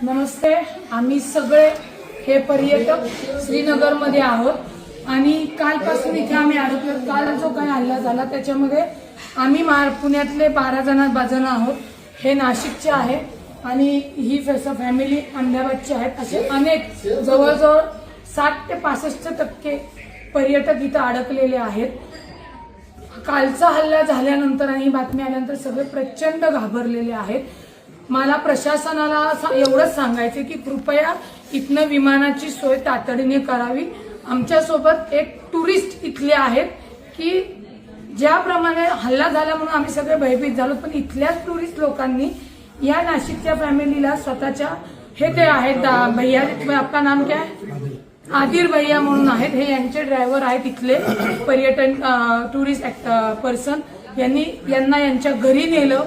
नमस्ते, आम्ही सगळे हे पर्यटक श्रीनगरमध्ये आहोत आणि कालपासून इथे आम्ही अडकलो. काल जो काही हल्ला झाला त्याच्यामध्ये आम्ही पुण्यातले 12 जण आहोत. हे नाशिकचे आहे आणि ही फॅमिली अहमदाबादची आहेत. असे अनेक जवळजवळ 60 ते 65% पर्यटक इथं अडकलेले आहेत. कालचा हल्ला झाल्यानंतर आणि बातमी आल्यानंतर सगळे प्रचंड घाबरलेले आहेत. मला प्रशासनाला एवढंच सांगायचं की कृपया इथनं विमानाची सोय तातडीने करावी. आमच्यासोबत एक टुरिस्ट इथले आहेत की ज्याप्रमाणे हल्ला झाला म्हणून आम्ही सगळे भयभीत झालो, पण इथल्याच टुरिस्ट लोकांनी या नाशिकच्या फॅमिलीला स्वतःच्या हे ते आहेत भैया, आपका नाम क्या है? आदिर भैया म्हणून आहेत. हे यांचे ड्रायव्हर आहेत इथले पर्यटन टुरिस्ट पर्सन. यांना यांच्या घरी नेलं,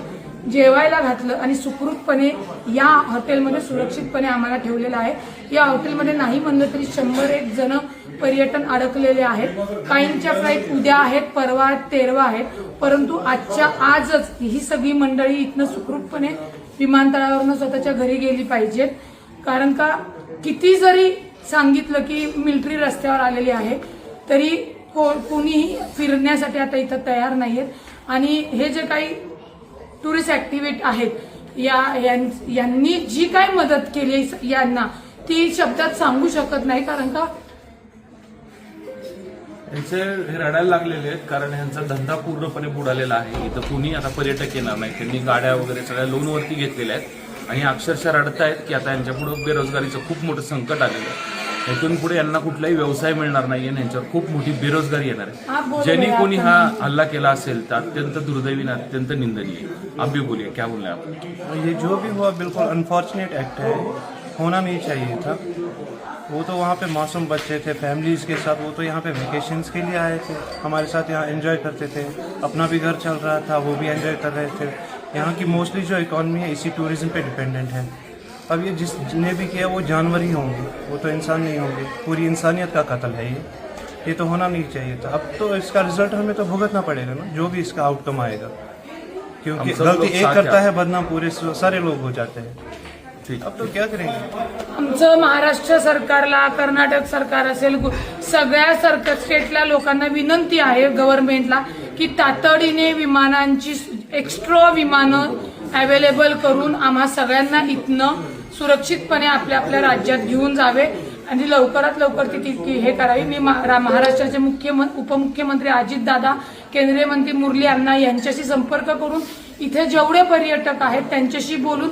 जेवायला घातलं आणि सुखरूपपणे या हॉटेलमध्ये सुरक्षितपणे आम्हाला ठेवलेलं आहे. या हॉटेलमध्ये नाही म्हणलं तरी 101 जण पर्यटन अडकलेले आहेत. काहींच्या फ्लाईट उद्या आहेत, परवा आहेत, 13 आहेत. परंतु आजच ही सगळी मंडळी इथनं सुखरूपपणे विमानतळावरनं स्वतःच्या घरी गेली पाहिजेत. कारण का किती जरी सांगितलं की मिलिटरी रस्त्यावर आलेली आहे तरी कोणीही फिरण्यासाठी आता इथं तयार नाहीयेत. आणि हे जे काही टुरिस्ट ऍक्टिव्हिटी आहेत यांनी जी काय मदत केली यांना ती शब्दात सांगू शकत नाही. कारण का यांचे हे रडायला लागलेले आहेत, कारण यांचा धंदा पूर्णपणे बुडालेला आहे. इथं कुणी आता पर्यटक येणार नाही. त्यांनी गाड्या वगैरे सगळ्या लोनवरती घेतलेल्या आहेत आणि अक्षरशः रडतायत की आता यांच्यापुढे बेरोजगारीचं खूप मोठं संकट आलेलं आहे. इथून पुढे यांना कुठलाही व्यवसाय मिळणार नाही आणि यांच्यावर खूप मोठी बेरोजगारी येणार आहे. ज्यांनी कोणी हा हल्ला केला असेल तर अत्यंत दुर्दैवी, अत्यंत निंदनीय. आप भी बोलिए, क्या बोलना है आप? ये जो भी हुआ बिल्कुल अनफॉर्चुनेट एक्ट है, होना नहीं चाहिए था. वो तो वहाँ पे मासूम बच्चे थे फैमिलीज के साथ, वो तो यहाँ पे वेकेशंस के लिए आए थे, हमारे साथ यहाँ एंजॉय करते थे. अपना भी घर चल रहा था, वो भी एंजॉय कर रहे थे. यहाँ की मोस्टली जो इकॉनमी है इसी टूरिज्म पे डिपेंडेंट है. अब ये जिसने भी किया वो जानवर ही होंगे, वो तो इंसान नहीं होंगे. पूरी इंसानियत का कत्ल है ये तो होना नहीं चाहिए था. अब तो इसका रिजल्ट हमें तो भुगतना पड़ेगा ना, जो भी इसका आउटकम आएगा. क्योंकि गलती एक करता है, बदनाम पूरे सारे लोग हो जाते हैं. अब तो क्या करेंगे? आमचं महाराष्ट्र सरकारला, कर्नाटक सरकार असेल, सगळ्या स्टेटला लोकांना विनंती आहे गव्हर्नमेंटला की तातडीने विमानांची एक्स्ट्रा विमानं अवेलेबल करून आम्हा सगळ्यांना इथनं सुरक्षितपणे आपल्या आपल्या राज्यात घेऊन जावे आणि लवकरात लवकर ती हे करावी. मी महाराष्ट्राचे उपमुख्यमंत्री अजितदादा, केंद्रीय मंत्री मुरली यांच्याशी संपर्क करून इथे जेवढे पर्यटक आहेत त्यांच्याशी बोलून